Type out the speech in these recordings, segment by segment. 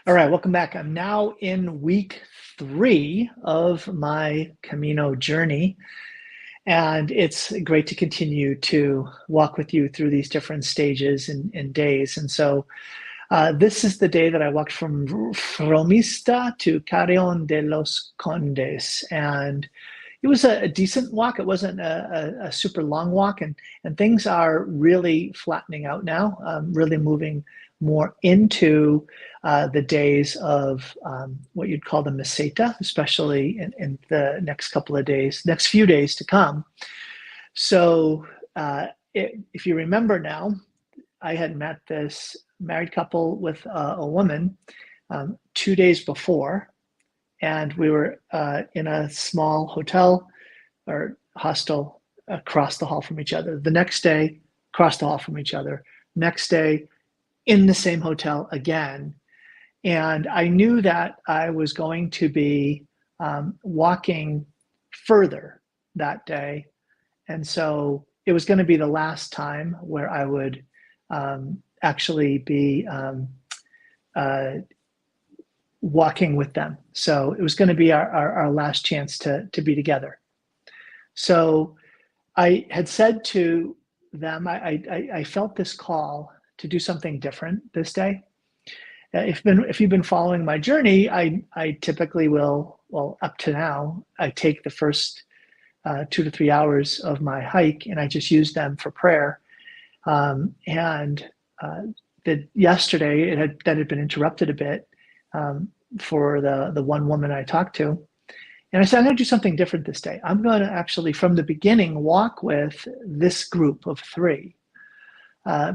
All right, welcome back. I'm now in week 3 of my Camino journey, and it's great to continue to walk with you through these different stages and days. And so this is the day that I walked from Frómista to Carrión de los Condes, and it was a decent walk. It wasn't a super long walk, and things are really flattening out now, really moving more into the days of what you'd call the meseta, especially in the next couple of days, next few days to come. So if you remember now, I had met this married couple with a woman 2 days before, and we were in a small hotel or hostel across the hall from each other. The next day, across the hall from each other. Next day, in the same hotel again. And I knew that I was going to be walking further that day. And so it was going to be the last time where I would actually be walking with them. So it was going to be our last chance to be together. So I had said to them, I felt this call to do something different this day. If you've been following my journey, I typically will, well, up to now, I take the first 2 to 3 hours of my hike and I just use them for prayer. Yesterday that had been interrupted a bit for the one woman I talked to. And I said, I'm going to do something different this day. I'm going to actually, from the beginning, walk with this group of 3.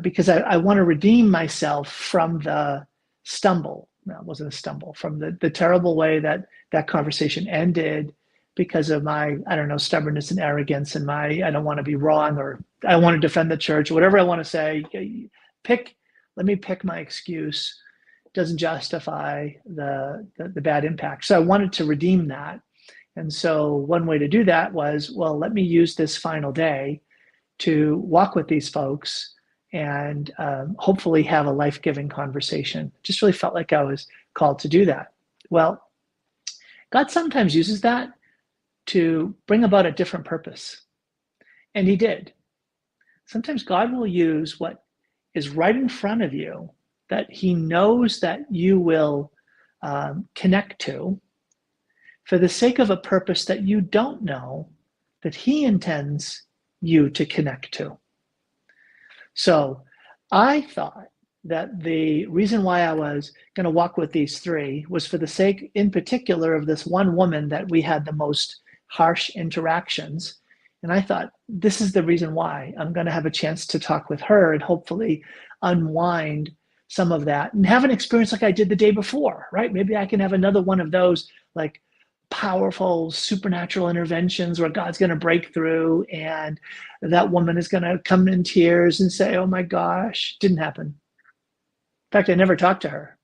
Because I want to redeem myself from the stumble. No, it wasn't a stumble, from the terrible way that conversation ended because of my, I don't know, stubbornness and arrogance and I don't want to be wrong, or I want to defend the church, or whatever I want to say. Let me pick my excuse. It doesn't justify the bad impact. So I wanted to redeem that. And so one way to do that was, well, let me use this final day to walk with these folks and hopefully have a life-giving conversation. Just really felt like I was called to do that. Well, God sometimes uses that to bring about a different purpose. And he did. Sometimes God will use what is right in front of you that he knows that you will connect to for the sake of a purpose that you don't know that he intends you to connect to. So I thought that the reason why I was going to walk with these 3 was for the sake, in particular, of this one woman that we had the most harsh interactions. And I thought, this is the reason why I'm going to have a chance to talk with her and hopefully unwind some of that and have an experience like I did the day before, right? Maybe I can have another one of those like powerful supernatural interventions where God's going to break through and that woman is going to come in tears and say, oh my gosh, didn't happen. In fact, I never talked to her.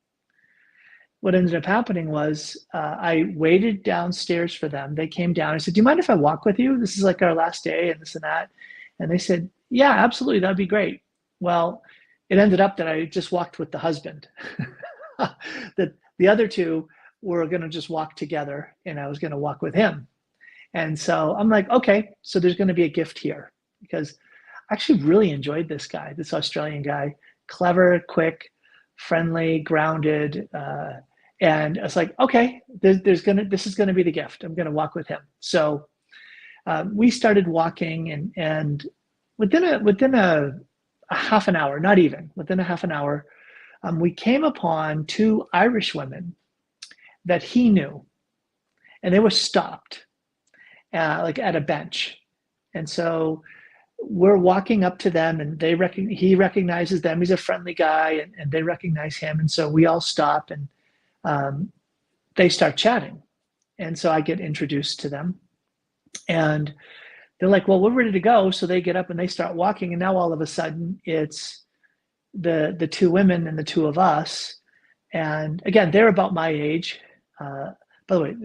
What ended up happening was I waited downstairs for them. They came down. I said, do you mind if I walk with you? This is like our last day and this and that. And they said, yeah, absolutely. That'd be great. Well, it ended up that I just walked with the husband. The other 2 were going to just walk together and I was going to walk with him. And so I'm like, okay, so there's going to be a gift here, because I actually really enjoyed this guy, this Australian guy, clever, quick, friendly, grounded. And it's like, okay, this is going to be the gift. I'm going to walk with him. So we started walking and within a half an hour, not even, within a half an hour, we came upon 2 Irish women that he knew, and they were stopped like at a bench. And so we're walking up to them and he recognizes them. He's a friendly guy and they recognize him. And so we all stop and they start chatting. And so I get introduced to them and they're like, well, we're ready to go. So they get up and they start walking. And now all of a sudden it's the 2 women and the 2 of us. And again, they're about my age. By the way,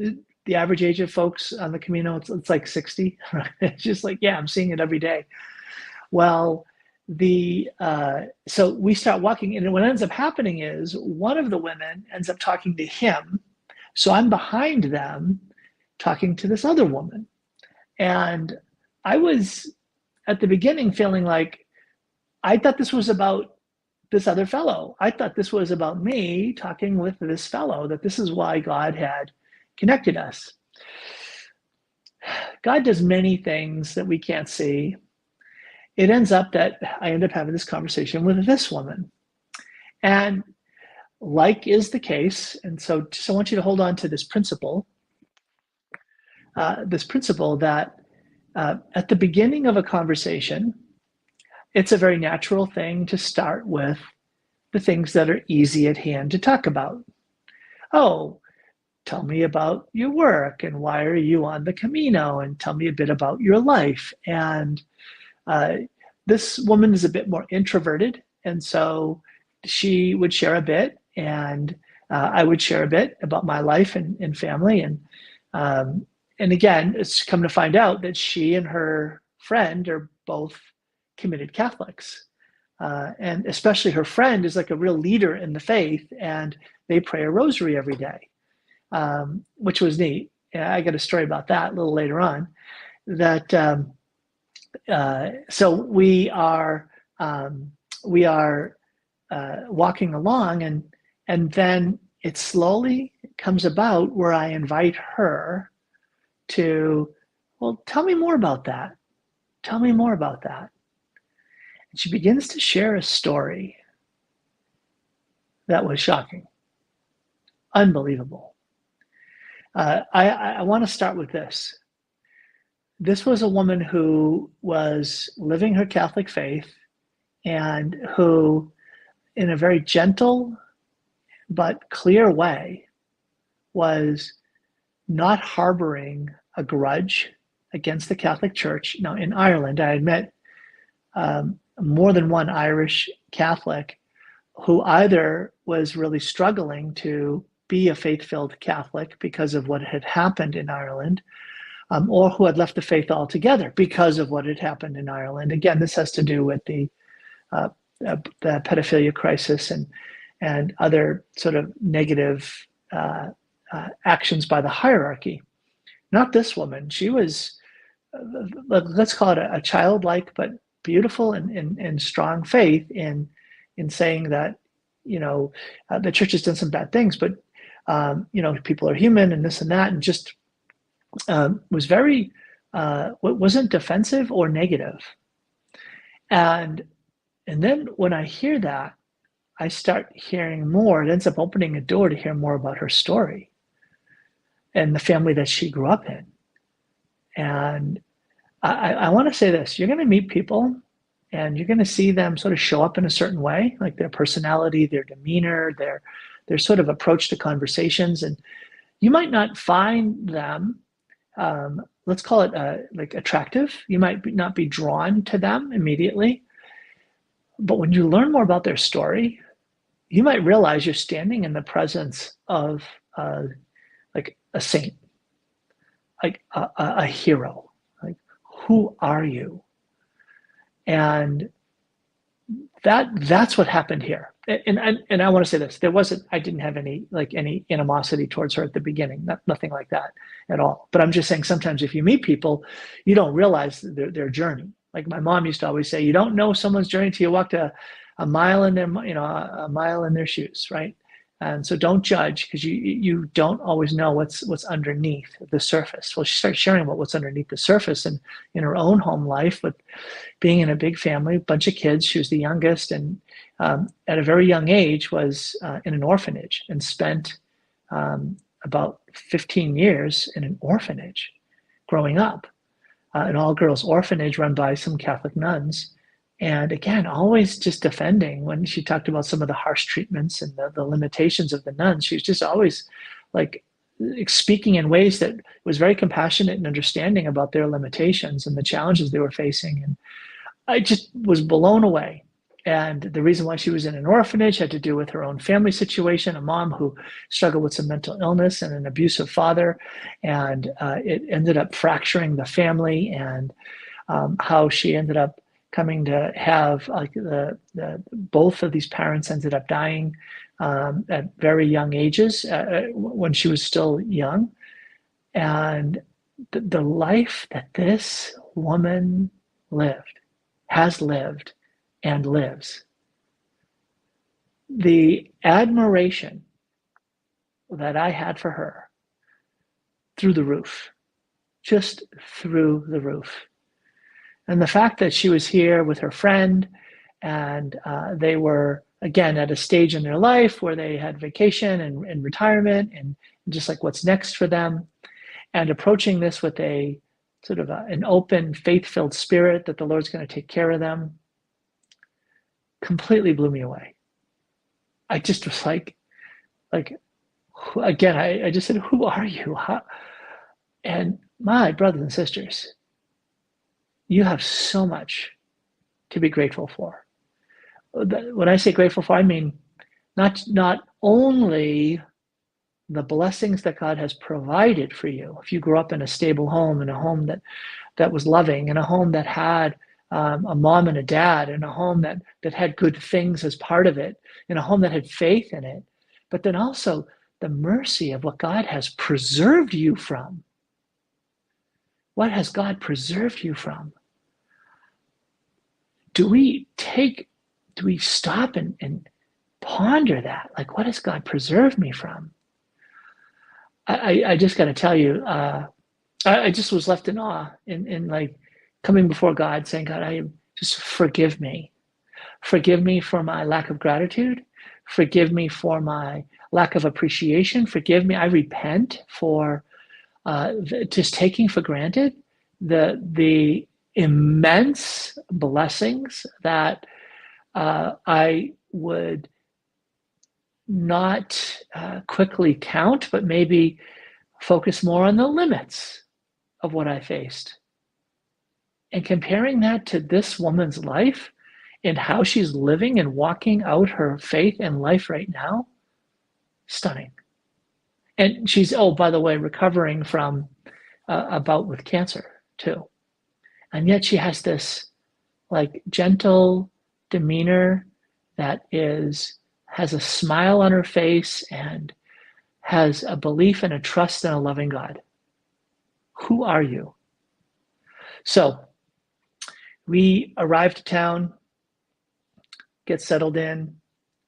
the average age of folks on the Camino, it's like 60. Right? It's just like, yeah, I'm seeing it every day. Well, so we start walking, and what ends up happening is one of the women ends up talking to him. So I'm behind them talking to this other woman. And I was at the beginning feeling like I thought this was about this other fellow. I thought this was about me talking with this fellow, that this is why God had connected us. God does many things that we can't see. It ends up that I end up having this conversation with this woman. And like is the case, and so just I want you to hold on to this principle that at the beginning of a conversation, it's a very natural thing to start with the things that are easy at hand to talk about. Oh, tell me about your work, and why are you on the Camino, and tell me a bit about your life. And this woman is a bit more introverted, and so she would share a bit, and I would share a bit about my life and family. And again, it's come to find out that she and her friend are both committed Catholics. And especially her friend is like a real leader in the faith, and they pray a rosary every day, which was neat. I got a story about that a little later on. So we are walking along, and then it slowly comes about where I invite her to, well, tell me more about that. Tell me more about that. And she begins to share a story that was shocking, unbelievable. I want to start with this. This was a woman who was living her Catholic faith, and who, in a very gentle but clear way, was not harboring a grudge against the Catholic Church. Now, in Ireland, I had met more than one Irish Catholic who either was really struggling to be a faith-filled Catholic because of what had happened in Ireland, or who had left the faith altogether because of what had happened in Ireland. Again, this has to do with the pedophilia crisis and other sort of negative actions by the hierarchy. Not this woman. She was, let's call it a childlike but beautiful and strong faith in saying that, the church has done some bad things, but people are human and this and that, and just was very wasn't defensive or negative. And then when I hear that, I start hearing more. It ends up opening a door to hear more about her story and the family that she grew up in. And I want to say this: you're going to meet people, and you're going to see them sort of show up in a certain way, like their personality, their demeanor, their sort of approach to conversations, and you might not find them, let's call it like attractive. You might not be drawn to them immediately, but when you learn more about their story, you might realize you're standing in the presence of like a saint, like a hero. Like, who are you? And that's what happened here. And I want to say this: I didn't have any animosity towards her at the beginning, nothing like that at all. But I'm just saying, sometimes if you meet people, you don't realize their journey. Like my mom used to always say, you don't know someone's journey till you walk a mile in their, a mile in their shoes, right? And so don't judge, because you don't always know what's underneath the surface. Well, she started sharing about what's underneath the surface, and in her own home life, with being in a big family, a bunch of kids. She was the youngest, and at a very young age was in an orphanage, and spent about 15 years in an orphanage growing up, an all-girls orphanage run by some Catholic nuns. And again, always just defending. When she talked about some of the harsh treatments and the limitations of the nuns, she was just always like speaking in ways that was very compassionate and understanding about their limitations and the challenges they were facing. And I just was blown away. And the reason why she was in an orphanage had to do with her own family situation, a mom who struggled with some mental illness and an abusive father. And it ended up fracturing the family, and how she ended up coming to have like the both of these parents ended up dying at very young ages when she was still young. And the life that this woman has lived, and lives, the admiration that I had for her, through the roof, just through the roof. And the fact that she was here with her friend, and they were, again, at a stage in their life where they had vacation and retirement and just like what's next for them, and approaching this with a sort of an open, faith-filled spirit that the Lord's going to take care of them, completely blew me away. I just was like, again, I just said, who are you? And my brothers and sisters, you have so much to be grateful for. When I say grateful for, I mean not only the blessings that God has provided for you. If you grew up in a stable home, in a home that was loving, in a home that had a mom and a dad, in a home that had good things as part of it, in a home that had faith in it, but then also the mercy of what God has preserved you from. What has God preserved you from? Do we stop and ponder that? Like, what has God preserved me from? I just got to tell you, I just was left in awe in like coming before God, saying, God, I just forgive me. Forgive me for my lack of gratitude. Forgive me for my lack of appreciation. Forgive me. I repent for just taking for granted the immense blessings that I would not quickly count, but maybe focus more on the limits of what I faced. And comparing that to this woman's life and how she's living and walking out her faith and life right now, stunning. And she's, oh, by the way, recovering from a bout with cancer too. And yet she has this like gentle demeanor that has a smile on her face and has a belief and a trust in a loving God. Who are you? So we arrive to town, get settled in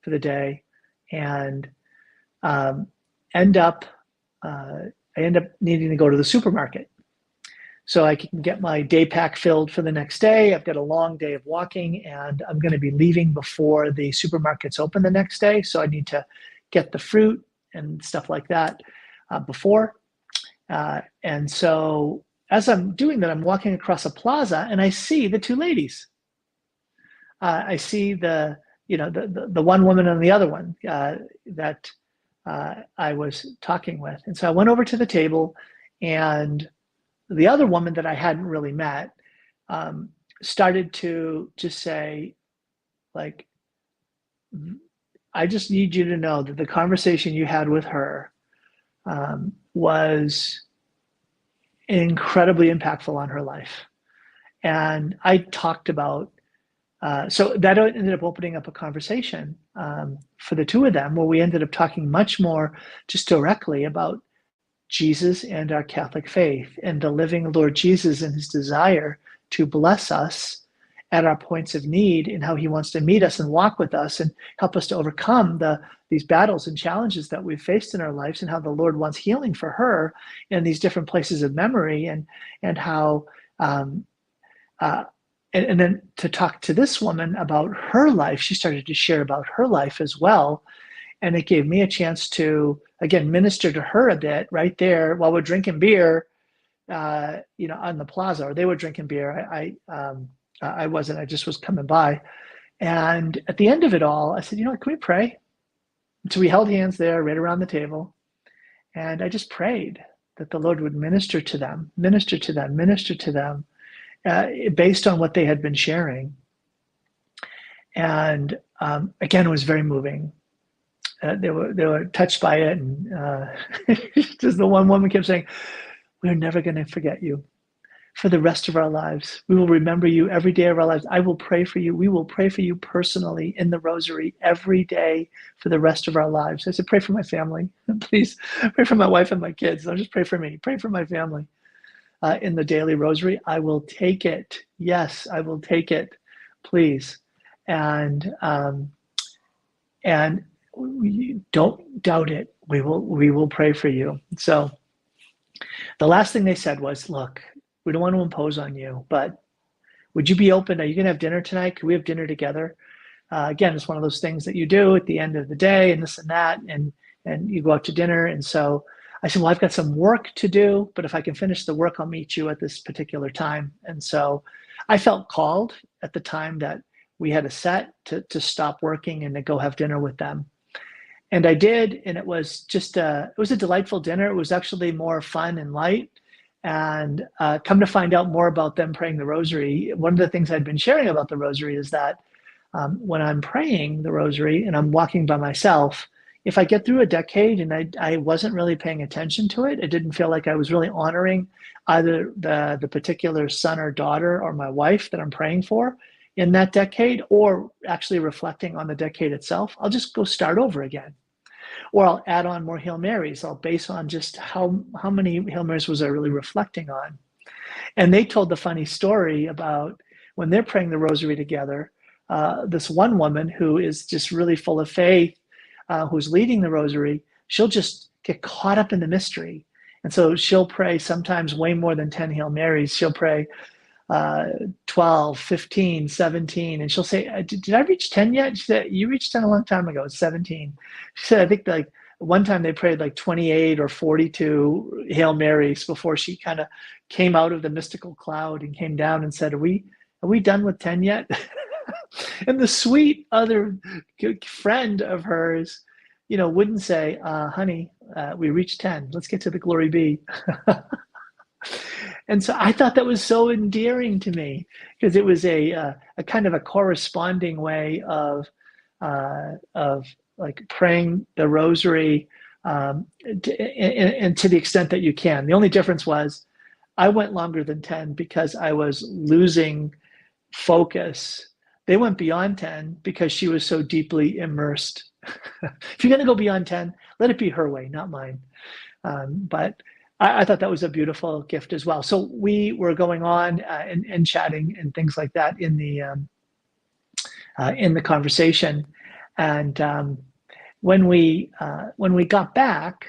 for the day, and I end up needing to go to the supermarket so I can get my day pack filled for the next day. I've got a long day of walking, and I'm going to be leaving before the supermarkets open the next day. So I need to get the fruit and stuff like that before. And so as I'm doing that, I'm walking across a plaza, and I see the two ladies. I see the one woman and the other one that I was talking with. And so I went over to the table, and the other woman that I hadn't really met started to just say, like, I just need you to know that the conversation you had with her was incredibly impactful on her life. And I talked about, so that ended up opening up a conversation for the two of them, where we ended up talking much more just directly about Jesus and our Catholic faith, and the living Lord Jesus and his desire to bless us at our points of need, and how he wants to meet us and walk with us and help us to overcome these battles and challenges that we've faced in our lives, and how the Lord wants healing for her in these different places of memory, and how and then to talk to this woman about her life. She started to share about her life as well. And it gave me a chance to, again, minister to her a bit right there while we're drinking beer, on the plaza, or they were drinking beer. I wasn't, I just was coming by. And at the end of it all, I said, can we pray? So we held hands there right around the table. And I just prayed that the Lord would minister to them, based on what they had been sharing. And again, it was very moving. They were touched by it, and just the one woman kept saying, "We're never going to forget you. for the rest of our lives. We will remember you every day of our lives. I will pray for you. We will pray for you personally in the rosary every day for the rest of our lives. I said, pray for my family. Please pray for my wife and my kids. Don't just pray for me. Pray for my family in the daily rosary. I will take it. Yes, I will take it. Please. And don't doubt it. We will pray for you. So the last thing they said was, look, we don't want to impose on you, but would you be open? Are you going to have dinner tonight? Could we have dinner together? Again, it's one of those things that you do at the end of the day and this and that, and you go out to dinner. And so I said, well, I've got some work to do, but if I can finish the work, I'll meet you at this particular time. And so I felt called at the time that we had a set to stop working and to go have dinner with them. And I did, and it was just it was a delightful dinner. It was actually more fun and light. And come to find out more about them praying the rosary, one of the things I'd been sharing about the rosary is that when I'm praying the rosary and I'm walking by myself, if I get through a decade and I wasn't really paying attention to it, it didn't feel like I was really honoring either the particular son or daughter or my wife that I'm praying for in that decade, or actually reflecting on the decade itself, I'll just go start over again. Or I'll add on more Hail Marys. I'll base on just how many Hail Marys was I really reflecting on. And they told the funny story about when they're praying the rosary together, this one woman who is just really full of faith, who's leading the rosary, she'll just get caught up in the mystery. And so she'll pray sometimes way more than 10 Hail Marys. She'll pray 12, 15, 17. And she'll say, did I reach 10 yet? She said, you reached 10 a long time ago. It's 17. She said, I think like one time they prayed like 28 or 42 Hail Marys before she kind of came out of the mystical cloud and came down and said, are we done with 10 yet? And the sweet other friend of hers, wouldn't say, honey, we reached 10. Let's get to the glory be. And so I thought that was so endearing to me because it was a kind of a corresponding way of like praying the rosary and to the extent that you can. The only difference was I went longer than 10 because I was losing focus. They went beyond 10 because she was so deeply immersed. If you're going to go beyond 10, let it be her way, not mine. But I thought that was a beautiful gift as well. So we were going on and chatting and things like that in the conversation. And when we got back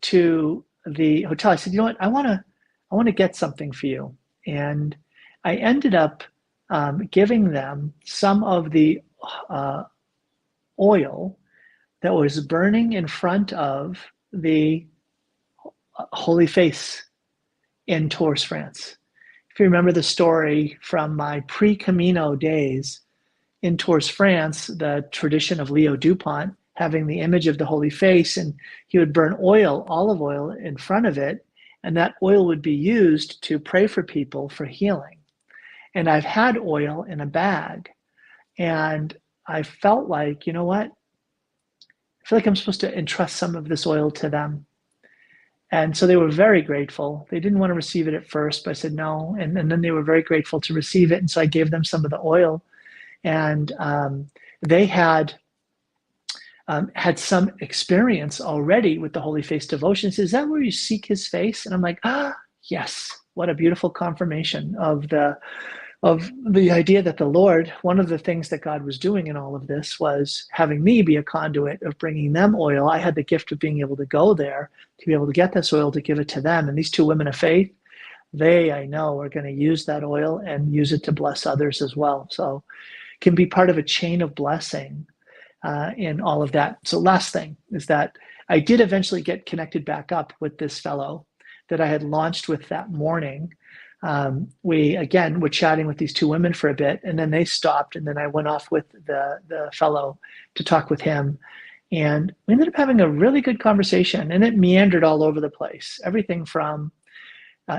to the hotel, I said, you know what, I want to get something for you. And I ended up giving them some of the oil that was burning in front of the Holy Face in Tours, France. If you remember the story from my pre-Camino days in Tours, France, the tradition of Leo Dupont having the image of the Holy Face, and he would burn oil, olive oil, in front of it, and that oil would be used to pray for people for healing. And I've had oil in a bag, and I felt like, you know what? I feel like I'm supposed to entrust some of this oil to them. And so they were very grateful. They didn't want to receive it at first, but I said no. And then they were very grateful to receive it. And so I gave them some of the oil. And they had some experience already with the Holy Face devotion. Is that where you seek his face? And I'm like, yes. What a beautiful confirmation of the idea that the Lord, one of the things that God was doing in all of this was having me be a conduit of bringing them oil. I had the gift of being able to go there, to be able to get this oil, to give it to them. And these two women of faith, they, I know, are going to use that oil and use it to bless others as well. So it can be part of a chain of blessing in all of that. So last thing is that I did eventually get connected back up with this fellow that I had launched with that morning. We, again, were chatting with these two women for a bit, and then they stopped, and then I went off with the fellow to talk with him. And we ended up having a really good conversation, and it meandered all over the place. Everything from,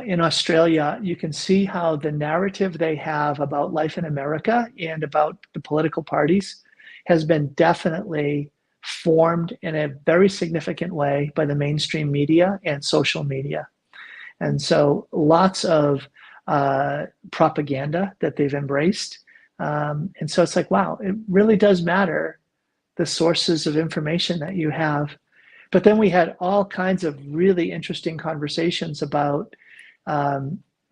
in Australia, you can see how the narrative they have about life in America and about the political parties has been definitely formed in a very significant way by the mainstream media and social media. And so lots of propaganda that they've embraced. And so it's like, wow, it really does matter, the sources of information that you have. But then we had all kinds of really interesting conversations about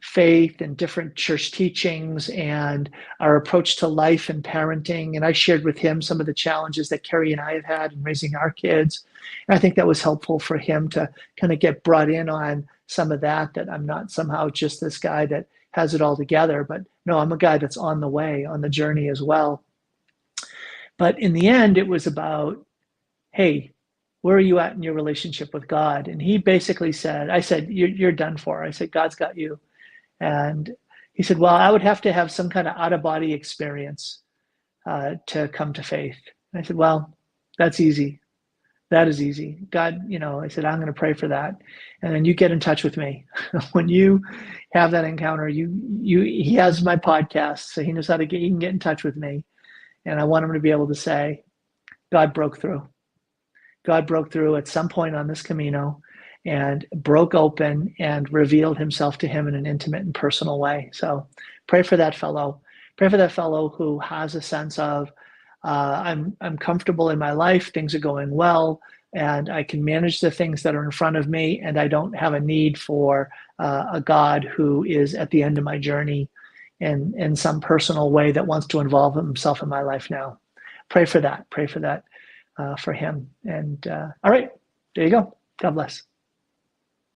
faith and different church teachings and our approach to life and parenting. And I shared with him some of the challenges that Carrie and I have had in raising our kids. And I think that was helpful for him to kind of get brought in on some of that I'm not somehow just this guy that has it all together, but no, I'm a guy that's on the way, on the journey as well. But in the end, it was about, hey, where are you at in your relationship with God? And he basically said, I said, you're done for. I said, God's got you. And he said, well, I would have to have some kind of out-of-body experience to come to faith. And I said, well, that's easy. That is easy. God, I said, I'm going to pray for that. And then you get in touch with me. When you have that encounter, he has my podcast, so he knows he can get in touch with me. And I want him to be able to say, God broke through. God broke through at some point on this Camino and broke open and revealed himself to him in an intimate and personal way. So pray for that fellow. Pray for that fellow who has a sense of, I'm comfortable in my life, things are going well, and I can manage the things that are in front of me, and I don't have a need for a God who is at the end of my journey in some personal way that wants to involve himself in my life now. Pray for that. Pray for that for him. And all right, there you go. God bless.